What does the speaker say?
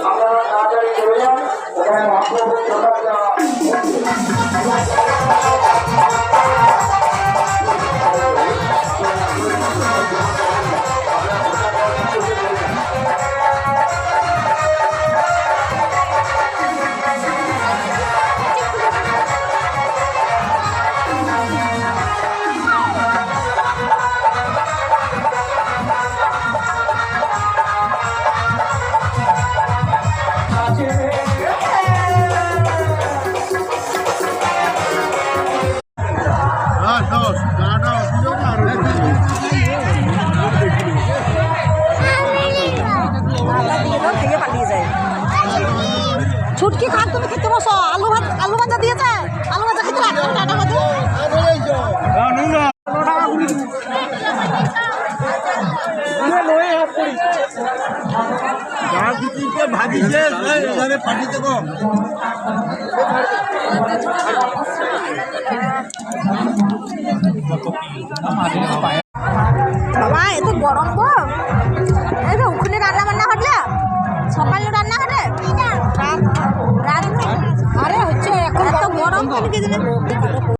আপনারা তাড়াতাড়ি চলে যান, ওখানে মহাপ্রভুর প্রসাদ দেওয়া ছুটকি খান, তুমি খেতে বসো। আলু ভাজা দিয়েছে, আলু ভাজা খেতে লাগবে। টাটা বাজে বাবা, এত গরম গো। এই যে ওখানে রান্না বান্না ঘটলে, সকালে রান্না ঘটে, আরে হচ্ছে এখন এত গরম।